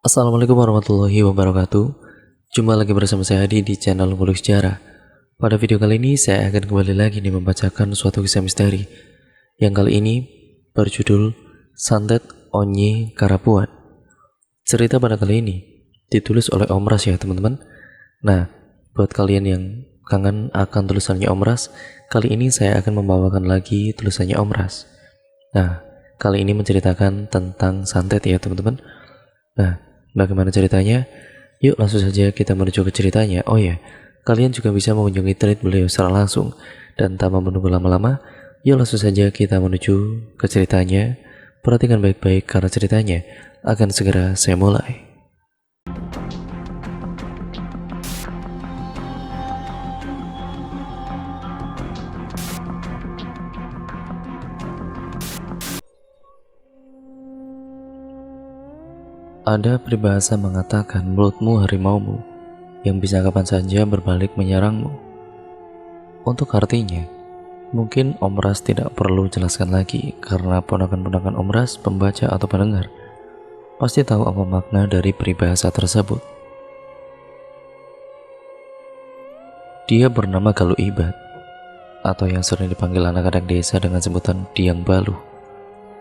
Assalamualaikum warahmatullahi wabarakatuh. Jumpa lagi bersama saya Hadi di channel Ngulik Sejarah. Pada video kali ini saya akan kembali lagi nih membacakan suatu kisah misteri yang kali ini berjudul Santet Onye Karapuan. Cerita pada kali ini ditulis oleh Om Ras ya teman-teman. Nah, buat kalian yang kangen akan tulisannya Om Ras, kali ini saya akan membawakan lagi tulisannya Om Ras. Nah, kali ini menceritakan tentang santet ya teman-teman. Nah, bagaimana ceritanya? Yuk langsung saja kita menuju ke ceritanya. Oh ya, kalian juga bisa mengunjungi thread beliau secara langsung. Dan tanpa menunggu lama-lama, yuk langsung saja kita menuju ke ceritanya. Perhatikan baik-baik karena ceritanya akan segera saya mulai. Ada peribahasa mengatakan mulutmu harimaumu yang bisa kapan saja berbalik menyerangmu. Untuk artinya, mungkin Om Ras tidak perlu jelaskan lagi karena ponakan-ponakan Om Ras, pembaca atau pendengar, pasti tahu apa makna dari peribahasa tersebut. Dia bernama Galuh Ibad, atau yang sering dipanggil anak-anak desa dengan sebutan Diang Baluh,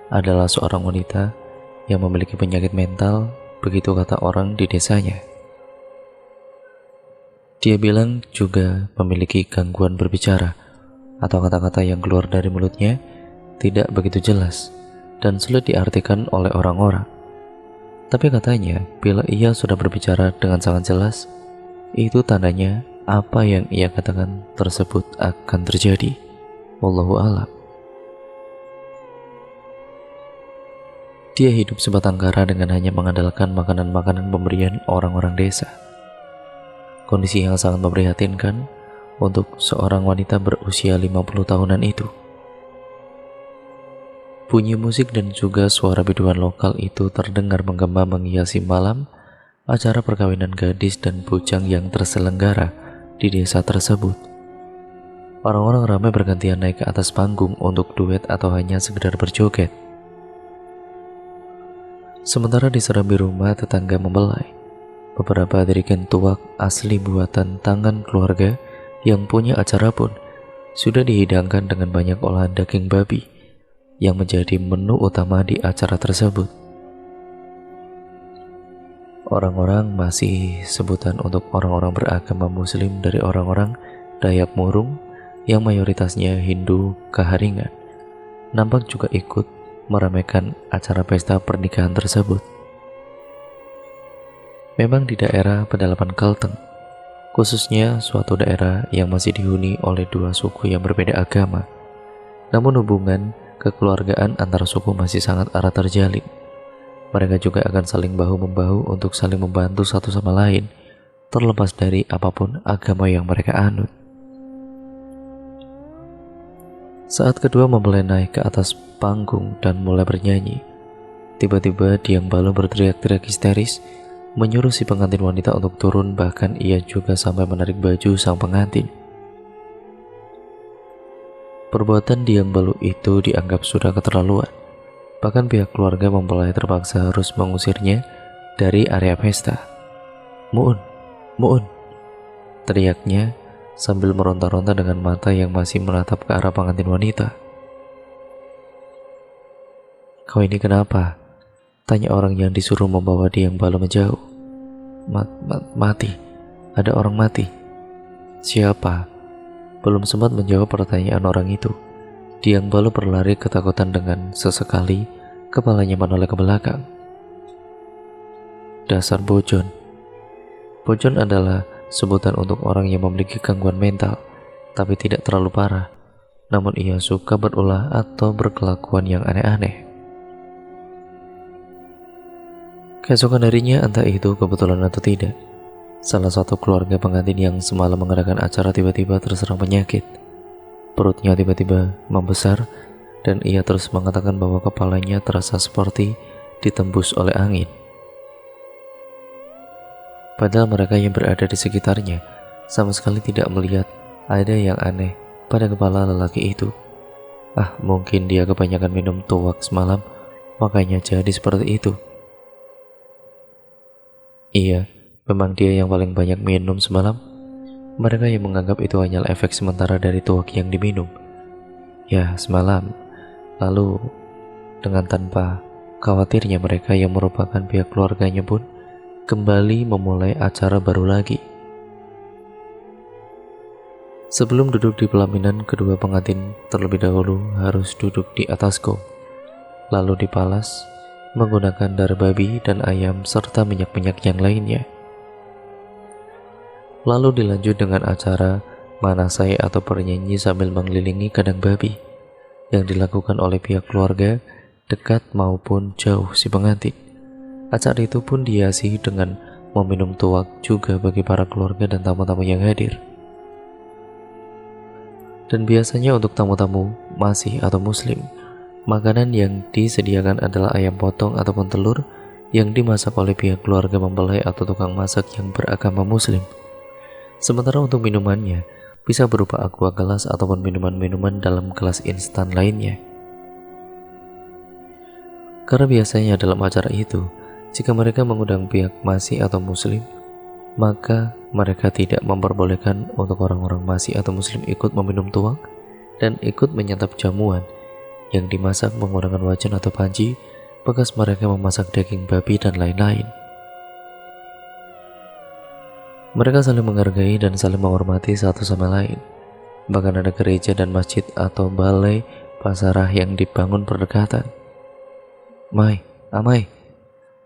adalah seorang wanita yang memiliki penyakit mental, begitu kata orang di desanya. Dia bilang juga memiliki gangguan berbicara, atau kata-kata yang keluar dari mulutnya tidak begitu jelas dan sulit diartikan oleh orang-orang. Tapi katanya, bila ia sudah berbicara dengan sangat jelas, itu tandanya apa yang ia katakan tersebut akan terjadi. Wallahu a'lam. Dia hidup sebatang kara dengan hanya mengandalkan makanan-makanan pemberian orang-orang desa. Kondisi yang sangat memprihatinkan untuk seorang wanita berusia 50 tahunan itu. Bunyi musik dan juga suara biduan lokal itu terdengar menggema menghiasi malam acara perkawinan gadis dan bujang yang terselenggara di desa tersebut. Orang-orang ramai bergantian naik ke atas panggung untuk duet atau hanya sekedar berjoget. Sementara di serambi rumah tetangga membelai. Beberapa dirigen tuak asli buatan tangan keluarga yang punya acara pun sudah dihidangkan dengan banyak olahan daging babi yang menjadi menu utama di acara tersebut. Orang-orang masih sebutan untuk orang-orang beragama muslim dari orang-orang Dayak Murung yang mayoritasnya Hindu Kaharingan nampak juga ikut meramaikan acara pesta pernikahan tersebut. Memang di daerah pedalaman Kalteng, khususnya suatu daerah yang masih dihuni oleh dua suku yang berbeda agama, namun hubungan kekeluargaan antar suku masih sangat erat terjalin. Mereka juga akan saling bahu-membahu untuk saling membantu satu sama lain, terlepas dari apapun agama yang mereka anut. Saat kedua mempelai naik ke atas panggung dan mulai bernyanyi, tiba-tiba Diang Baluh berteriak-teriak histeris, menyuruh si pengantin wanita untuk turun, bahkan ia juga sampai menarik baju sang pengantin. Perbuatan Diang Baluh itu dianggap sudah keterlaluan. Bahkan pihak keluarga mempelai terpaksa harus mengusirnya dari area pesta. "Muun, Muun," teriaknya sambil meronta-ronta dengan mata yang masih menatap ke arah pengantin wanita. "Kau ini kenapa?" tanya orang yang disuruh membawa Diang Baluh menjauh. Mati. Ada orang mati." "Siapa?" Belum sempat menjawab pertanyaan orang itu, Diang Baluh berlari ketakutan dengan sesekali kepalanya menoleh ke belakang. Dasar bojon. Bojon adalah sebutan untuk orang yang memiliki gangguan mental, tapi tidak terlalu parah, namun ia suka berulah atau berkelakuan yang aneh-aneh. Keesokan harinya, entah itu kebetulan atau tidak, salah satu keluarga pengantin yang semalam mengadakan acara tiba-tiba terserang penyakit. Perutnya tiba-tiba membesar dan ia terus mengatakan bahwa kepalanya terasa seperti ditembus oleh angin. Padahal mereka yang berada di sekitarnya sama sekali tidak melihat ada yang aneh pada kepala lelaki itu. Mungkin dia kebanyakan minum tuak semalam, makanya jadi seperti itu. Iya, memang dia yang paling banyak minum semalam. Mereka yang menganggap itu hanyalah efek sementara dari tuak yang diminum. Ya, semalam. Lalu, dengan tanpa khawatirnya mereka yang merupakan pihak keluarganya pun kembali memulai acara baru lagi. Sebelum duduk di pelaminan, kedua pengantin terlebih dahulu harus duduk di atas gong, lalu dipalas menggunakan darah babi dan ayam serta minyak-minyak yang lainnya. Lalu dilanjut dengan acara manasai atau bernyanyi sambil mengelilingi kandang babi yang dilakukan oleh pihak keluarga dekat maupun jauh si pengantin. Acara itu pun dihiasi dengan meminum tuak juga bagi para keluarga dan tamu-tamu yang hadir. Dan biasanya untuk tamu-tamu Masih atau Muslim, makanan yang disediakan adalah ayam potong ataupun telur yang dimasak oleh pihak keluarga mempelai atau tukang masak yang beragama Muslim. Sementara untuk minumannya bisa berupa aqua gelas ataupun minuman-minuman dalam gelas instan lainnya. Karena biasanya dalam acara itu, jika mereka mengundang pihak Masih atau Muslim, maka mereka tidak memperbolehkan untuk orang-orang Masih atau Muslim ikut meminum tuak dan ikut menyantap jamuan yang dimasak menggunakan wajan atau panci bekas mereka memasak daging babi dan lain-lain. Mereka saling menghargai dan saling menghormati satu sama lain. Bahkan ada gereja dan masjid atau balai pasarah yang dibangun berdekatan. Mai, amai.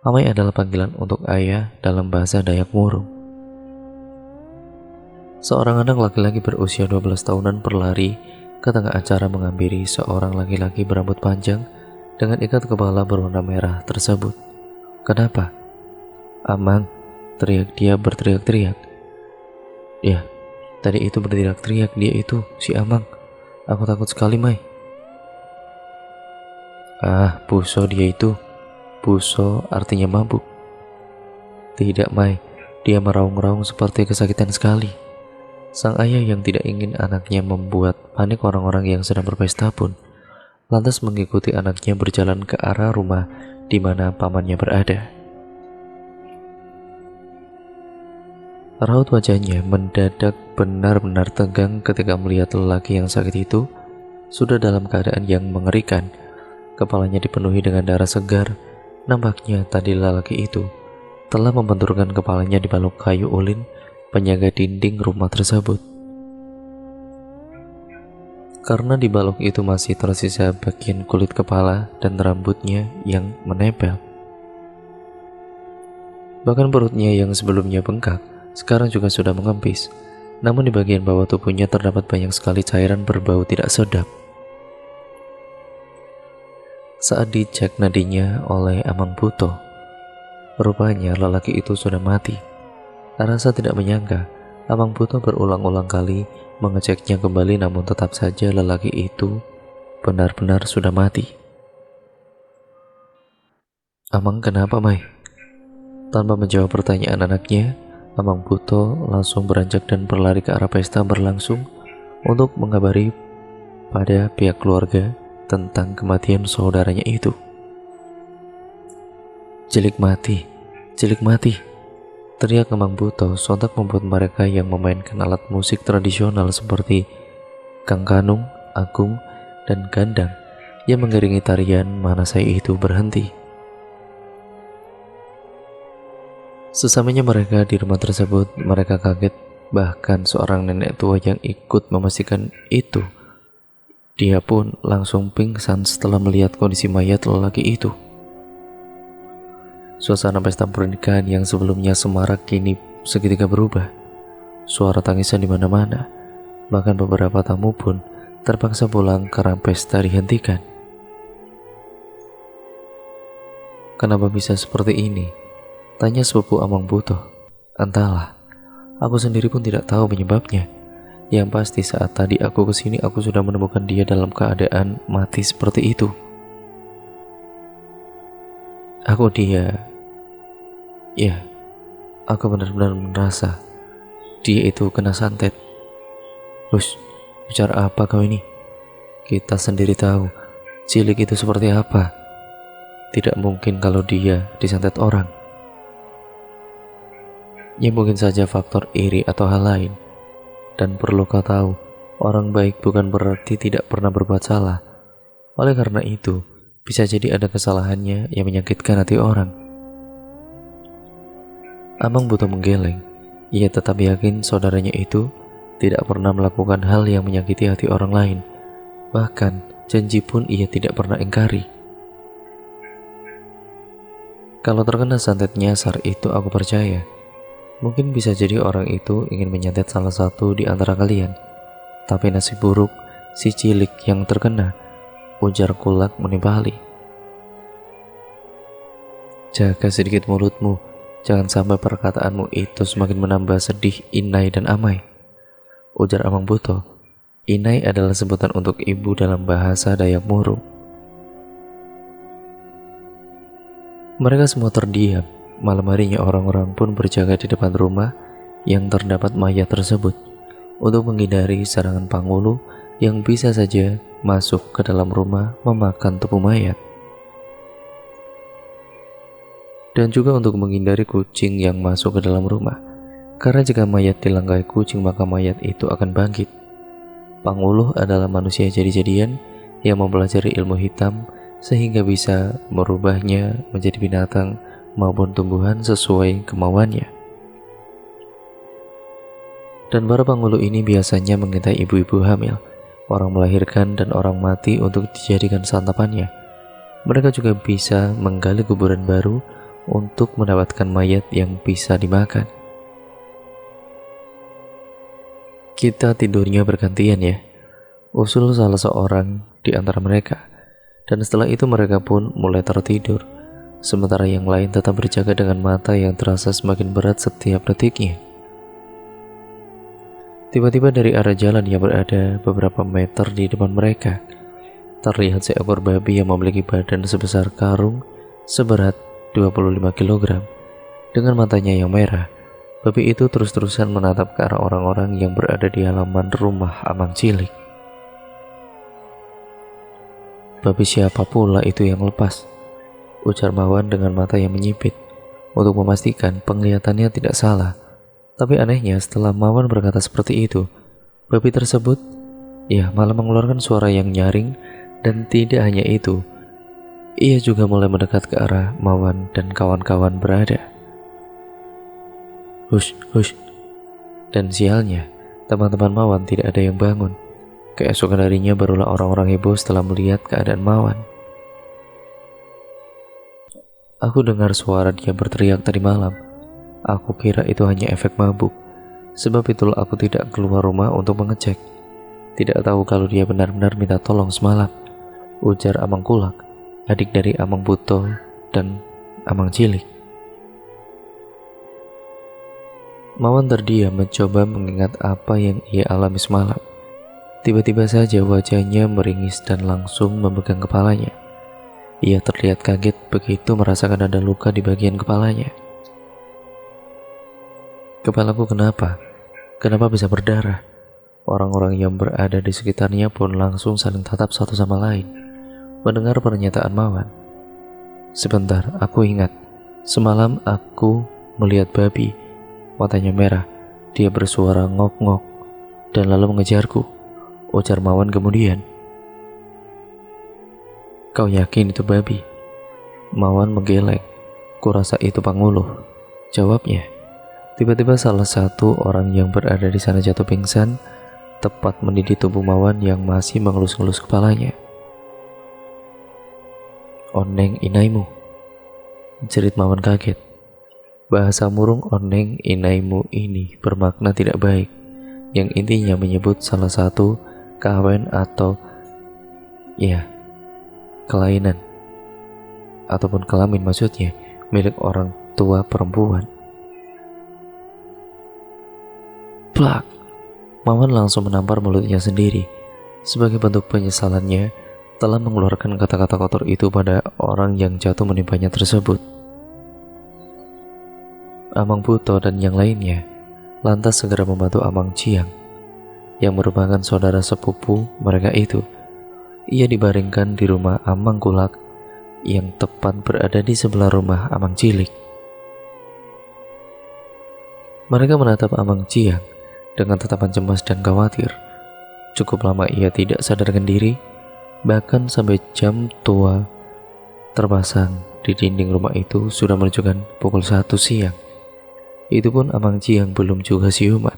Amai adalah panggilan untuk ayah dalam bahasa Dayak Murung. Seorang anak laki-laki berusia 12 tahunan berlari ke tengah acara menghampiri seorang laki-laki berambut panjang dengan ikat kepala berwarna merah tersebut. Kenapa? Amang, teriak dia berteriak-teriak. Ya, tadi itu berteriak-teriak dia itu, si Amang. Aku takut sekali, Mai. Ah, buso dia itu. Buso artinya mabuk. Tidak, Mai. Dia meraung-raung seperti kesakitan sekali. Sang ayah yang tidak ingin anaknya membuat panik orang-orang yang sedang berpesta pun lantas mengikuti anaknya berjalan ke arah rumah di mana pamannya berada. Raut wajahnya mendadak benar-benar tegang ketika melihat lelaki yang sakit itu sudah dalam keadaan yang mengerikan. Kepalanya dipenuhi dengan darah segar. Nampaknya tadi lelaki itu telah membenturkan kepalanya di balok kayu ulin penjaga dinding rumah tersebut. Karena di balok itu masih tersisa bagian kulit kepala dan rambutnya yang menempel. Bahkan perutnya yang sebelumnya bengkak, sekarang juga sudah mengempis. Namun di bagian bawah tubuhnya terdapat banyak sekali cairan berbau tidak sedap. Saat dicek nadinya oleh Amang Buto, rupanya lelaki itu sudah mati. Rasa tidak menyangka, Amang Buto berulang-ulang kali mengeceknya kembali, namun tetap saja lelaki itu benar-benar sudah mati. Amang, kenapa, Mai? Tanpa menjawab pertanyaan anaknya, Amang Buto langsung beranjak dan berlari ke arah pesta berlangsung untuk mengabari pada pihak keluarga tentang kematian saudaranya itu. Cilik mati, cilik mati. Teriak Amang Buto sontak membuat mereka yang memainkan alat musik tradisional seperti kangkanung, agung, dan gandang yang mengiringi tarian manasai itu berhenti. Sesamanya mereka di rumah tersebut, mereka kaget. Bahkan seorang nenek tua yang ikut memastikan itu, dia pun langsung pingsan setelah melihat kondisi mayat lelaki itu. Suasana pesta pernikahan yang sebelumnya semarak kini seketika berubah. Suara tangisan di mana-mana. Bahkan beberapa tamu pun terpaksa pulang karena pesta dihentikan. Kenapa bisa seperti ini? Tanya sepupu Amang Buto. Entahlah, aku sendiri pun tidak tahu penyebabnya. Yang pasti saat tadi aku kesini, aku sudah menemukan dia dalam keadaan mati seperti itu. Aku benar-benar merasa dia itu kena santet. Hush, bicara apa kau ini? Kita sendiri tahu cilik itu seperti apa. Tidak mungkin kalau dia disantet orang. Ya mungkin saja faktor iri atau hal lain. Dan perlu kau tahu, orang baik bukan berarti tidak pernah berbuat salah. Oleh karena itu, bisa jadi ada kesalahannya yang menyakitkan hati orang. Amang Buto menggeleng. Ia tetap yakin saudaranya itu tidak pernah melakukan hal yang menyakiti hati orang lain. Bahkan, janji pun ia tidak pernah ingkari. Kalau terkena santet nyasar itu aku percaya. Mungkin bisa jadi orang itu ingin menyantet salah satu di antara kalian. Tapi nasib buruk si cilik yang terkena, ujar Kulak menimpali. Jaga sedikit mulutmu, jangan sampai perkataanmu itu semakin menambah sedih Inai dan Amai, ujar Amang Buto. Inai adalah sebutan untuk ibu dalam bahasa Dayak Muru. Mereka semua terdiam. Malam harinya orang-orang pun berjaga di depan rumah yang terdapat mayat tersebut untuk menghindari serangan Pangulu yang bisa saja masuk ke dalam rumah memakan tubuh mayat. Dan juga untuk menghindari kucing yang masuk ke dalam rumah, karena jika mayat dilangkai kucing maka mayat itu akan bangkit. Panguluh adalah manusia jadi-jadian yang mempelajari ilmu hitam sehingga bisa merubahnya menjadi binatang maupun tumbuhan sesuai kemauannya. Dan para Pangulu ini biasanya mengintai ibu-ibu hamil, orang melahirkan, dan orang mati untuk dijadikan santapannya. Mereka juga bisa menggali kuburan baru untuk mendapatkan mayat yang bisa dimakan. Kita tidurnya bergantian ya, usul salah seorang di antara mereka. Dan setelah itu mereka pun mulai tertidur, sementara yang lain tetap berjaga dengan mata yang terasa semakin berat setiap detiknya. Tiba-tiba dari arah jalan yang berada beberapa meter di depan mereka, terlihat seekor babi yang memiliki badan sebesar karung seberat 25 kg. Dengan matanya yang merah, babi itu terus-terusan menatap ke arah orang-orang yang berada di halaman rumah Amang Cilik. Babi siapa pula itu yang lepas, ujar Mawan dengan mata yang menyipit untuk memastikan penglihatannya tidak salah. Tapi anehnya setelah Mawan berkata seperti itu, babi tersebut malah mengeluarkan suara yang nyaring. Dan tidak hanya itu, ia juga mulai mendekat ke arah Mawan dan kawan-kawan berada. Hush, hush. Dan sialnya, teman-teman Mawan tidak ada yang bangun. Keesokan harinya barulah orang-orang heboh setelah melihat keadaan Mawan. Aku dengar suara dia berteriak tadi malam. Aku kira itu hanya efek mabuk. Sebab itulah aku tidak keluar rumah untuk mengecek. Tidak tahu kalau dia benar-benar minta tolong semalam, ujar Amang Kulak, adik dari Amang Buto dan Amang Cilik. Mawan terdiam mencoba mengingat apa yang ia alami semalam. Tiba-tiba saja wajahnya meringis dan langsung memegang kepalanya. Ia terlihat kaget begitu merasakan ada luka di bagian kepalanya. Kepalaku kenapa? Kenapa bisa berdarah? Orang-orang yang berada di sekitarnya pun langsung saling tatap satu sama lain mendengar pernyataan Mawan. Sebentar, aku ingat. Semalam aku melihat babi. Matanya merah. Dia bersuara ngok-ngok dan lalu mengejarku, ujar Mawan kemudian. Kau yakin itu babi? Mawan menggeleng. Kurasa itu Panguluh, jawabnya. Tiba-tiba salah satu orang yang berada di sana jatuh pingsan, tepat mendidih tubuh Mawan yang masih mengelus-ngelus kepalanya. Oneng inaimu, jerit Mawan kaget. Bahasa murung oneng inaimu ini bermakna tidak baik, yang intinya menyebut salah satu kawen atau kelainan ataupun kelamin maksudnya milik orang tua perempuan. Plak! Mawan langsung menampar mulutnya sendiri sebagai bentuk penyesalannya telah mengeluarkan kata-kata kotor itu pada orang yang jatuh menimpanya tersebut. Amang Buto dan yang lainnya lantas segera membantu Amang Ciang yang merupakan saudara sepupu mereka itu. Ia dibaringkan di rumah Amang Kulak yang tepat berada di sebelah rumah Amang Cilik. Mereka menatap Amang Ciang dengan tatapan cemas dan khawatir. Cukup lama ia tidak sadarkan diri, bahkan sampai jam tua terpasang di dinding rumah itu sudah menunjukkan pukul 1 siang. Itu pun Amang Ciang belum juga siuman.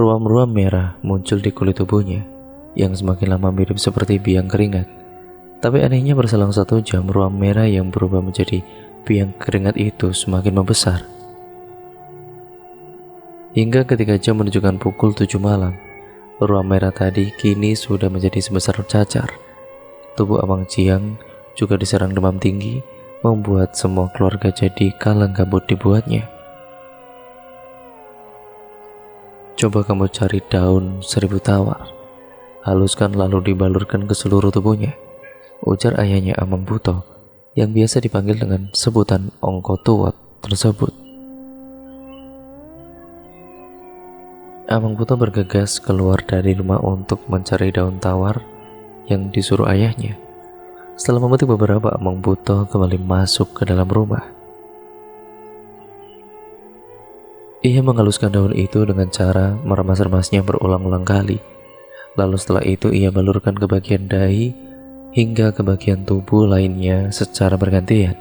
Ruam-ruam merah muncul di kulit tubuhnya yang semakin lama mirip seperti biang keringat. Tapi anehnya berselang 1 jam, ruam merah yang berubah menjadi biang keringat itu semakin membesar. Hingga ketika jam menunjukkan pukul 7 malam, ruam merah tadi kini sudah menjadi sebesar cacar. Tubuh Amang Ciang juga diserang demam tinggi, membuat semua keluarga jadi kalang kabut dibuatnya. Coba kamu cari daun 1000 tawar, haluskan lalu dibalurkan ke seluruh tubuhnya, ujar ayahnya Amang Buto yang biasa dipanggil dengan sebutan Ongko Tuwot tersebut. Amang Buto bergegas keluar dari rumah untuk mencari daun tawar yang disuruh ayahnya. Setelah memetik beberapa, Amang Buto kembali masuk ke dalam rumah. Ia menghaluskan daun itu dengan cara meremas-remasnya berulang-ulang kali. Lalu setelah itu ia balurkan ke bagian dahi hingga ke bagian tubuh lainnya secara bergantian.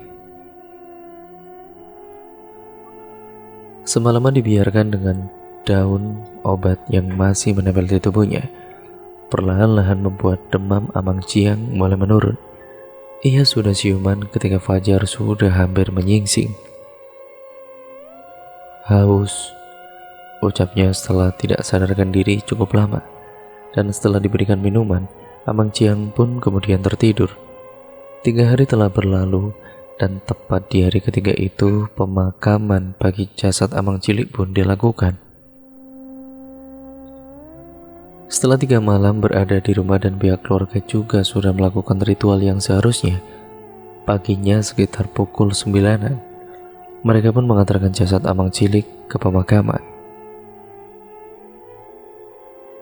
Semalaman dibiarkan dengan daun obat yang masih menempel di tubuhnya, perlahan-lahan membuat demam Amang Ciang mulai menurun. Ia sudah siuman ketika fajar sudah hampir menyingsing. Haus, ucapnya setelah tidak sadarkan diri cukup lama. Dan setelah diberikan minuman, Amang Ciang pun kemudian tertidur. 3 hari telah berlalu, dan tepat di hari ketiga itu pemakaman bagi jasad Amang Cilik pun dilakukan. Setelah 3 malam berada di rumah dan pihak keluarga juga sudah melakukan ritual yang seharusnya, paginya sekitar pukul 9-an, mereka pun mengantarkan jasad Amang Cilik ke pemakaman.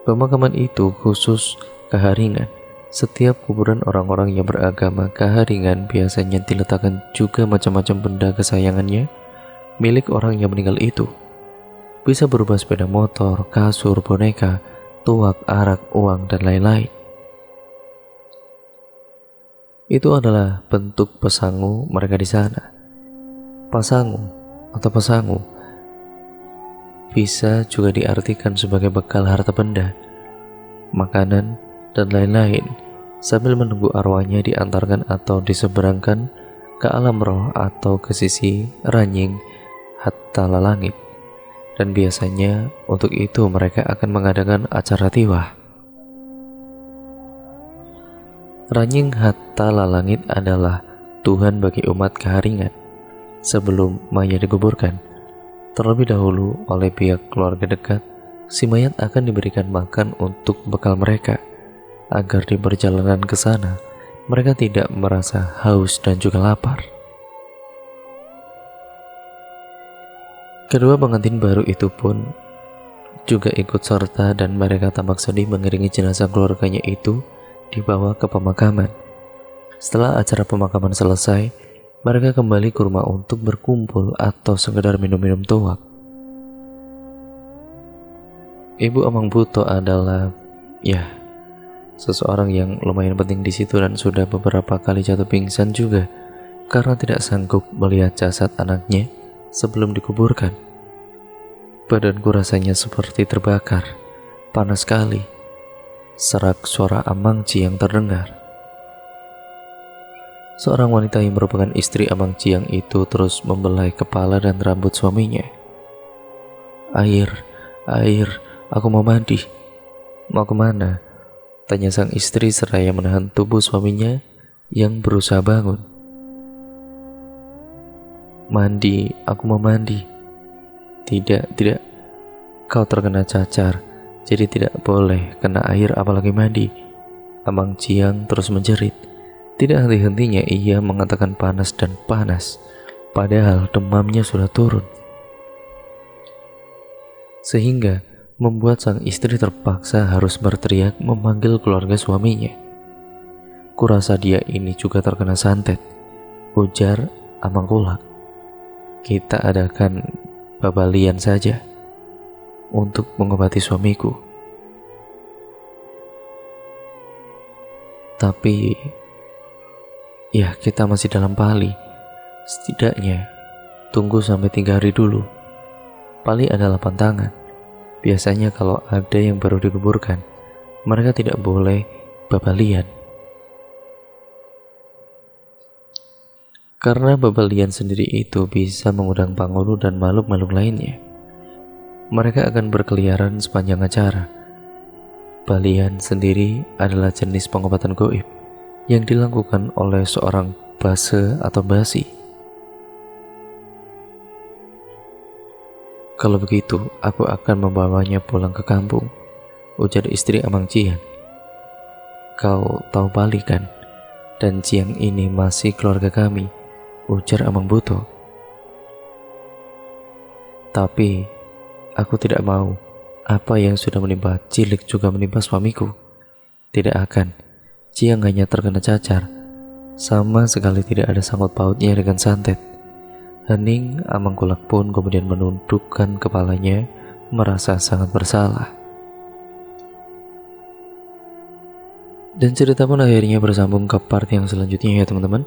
Pemakaman itu khusus Kaharingan. Setiap kuburan orang-orang yang beragama Kaharingan biasanya diletakkan juga macam-macam benda kesayangannya milik orang yang meninggal itu. Bisa berupa sepeda motor, kasur, boneka, tuak, arak, uang, dan lain-lain. Itu adalah bentuk pesangu mereka di sana. Pasangu atau pesangu bisa juga diartikan sebagai bekal harta benda, makanan, dan lain-lain sambil menunggu arwahnya diantarkan atau diseberangkan ke alam roh atau ke sisi Ranying Hattala Langit. Dan biasanya untuk itu mereka akan mengadakan acara tiwah. Ranying Hattala Langit adalah Tuhan bagi umat Kaharingan. Sebelum mayat dikuburkan, terlebih dahulu oleh pihak keluarga dekat, si mayat akan diberikan makan untuk bekal mereka, agar di perjalanan ke sana mereka tidak merasa haus dan juga lapar. Kedua pengantin baru itu pun juga ikut serta dan mereka tampak sedih mengiringi jenazah keluarganya itu dibawa ke pemakaman. Setelah acara pemakaman selesai, mereka kembali ke rumah untuk berkumpul atau sekedar minum-minum tuak. Ibu Amang Buto adalah seseorang yang lumayan penting di situ dan sudah beberapa kali jatuh pingsan juga karena tidak sanggup melihat jasad anaknya sebelum dikuburkan. Badanku rasanya seperti terbakar, panas sekali. Serak suara Amang Ciang terdengar. Seorang wanita yang merupakan istri Amang Ciang itu terus membelai kepala dan rambut suaminya. Air, aku mau mandi. Mau kemana? Tanya sang istri seraya menahan tubuh suaminya yang berusaha bangun. Mandi, aku mau mandi. Tidak, kau terkena cacar, jadi tidak boleh kena air apalagi mandi. Amang Ciang terus menjerit. Tidak henti-hentinya ia mengatakan panas dan panas, padahal demamnya sudah turun. Sehingga membuat sang istri terpaksa harus berteriak memanggil keluarga suaminya. Kurasa dia ini juga terkena santet, ujar Amang Kulak. kita adakan babalian saja untuk mengobati suamiku. Tapi ya kita masih dalam pali. Setidaknya tunggu sampai 3 hari dulu. Pali adalah pantangan. Biasanya kalau ada yang baru dikuburkan, mereka tidak boleh babalian. Karena babalian sendiri itu bisa mengundang pangulu dan makhluk-makhluk lainnya. Mereka akan berkeliaran sepanjang acara. Balian sendiri adalah jenis pengobatan gaib yang dilakukan oleh seorang base atau basi. Kalau begitu, aku akan membawanya pulang ke kampung, ujar istri Amang Cian. Kau tahu Bali kan? Dan Ciang ini masih keluarga kami, ujar Amang Buto. Tapi aku tidak mau apa yang sudah menimpa Cilik juga menimpa suamiku. Tidak akan. Ciang hanya terkena cacar, sama sekali tidak ada sangkut pautnya dengan santet. Hening Amang Kulak pun kemudian menundukkan kepalanya, merasa sangat bersalah. Dan cerita pun akhirnya bersambung ke part yang selanjutnya ya teman-teman.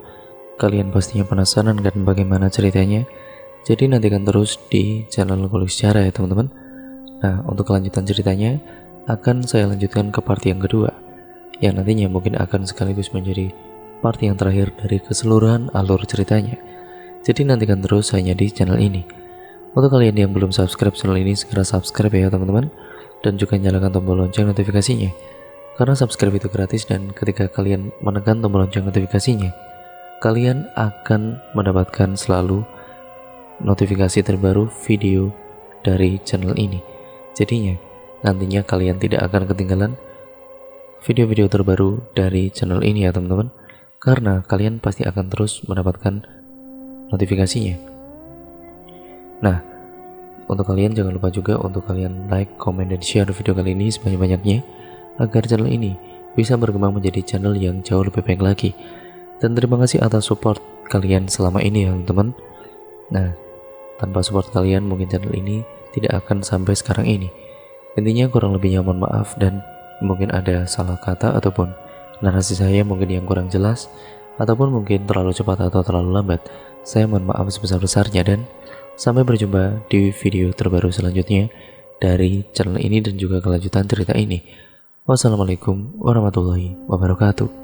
Kalian pastinya penasaran kan bagaimana ceritanya? Jadi nantikan terus di channel Kulik Sejarah ya teman-teman. Nah, untuk kelanjutan ceritanya akan saya lanjutkan ke part yang kedua, yang nantinya mungkin akan sekaligus menjadi part yang terakhir dari keseluruhan alur ceritanya. Jadi nantikan terus hanya di channel ini. Untuk kalian yang belum subscribe channel ini, segera subscribe ya teman-teman. Dan juga nyalakan tombol lonceng notifikasinya. Karena subscribe itu gratis, dan ketika kalian menekan tombol lonceng notifikasinya, kalian akan mendapatkan selalu notifikasi terbaru video dari channel ini. Jadinya nantinya kalian tidak akan ketinggalan video-video terbaru dari channel ini ya teman-teman, karena kalian pasti akan terus mendapatkan notifikasinya. Nah, untuk kalian jangan lupa juga untuk kalian like, comment, dan share video kali ini sebanyak-banyaknya agar channel ini bisa berkembang menjadi channel yang jauh lebih baik lagi. Dan terima kasih atas support kalian selama ini ya teman-teman. Nah, tanpa support kalian mungkin channel ini tidak akan sampai sekarang ini. Intinya kurang lebihnya mohon maaf, dan mungkin ada salah kata ataupun narasi saya mungkin yang kurang jelas, ataupun mungkin terlalu cepat atau terlalu lambat. Saya mohon maaf sebesar-besarnya, dan sampai berjumpa di video terbaru selanjutnya dari channel ini dan juga kelanjutan cerita ini. Wassalamualaikum warahmatullahi wabarakatuh.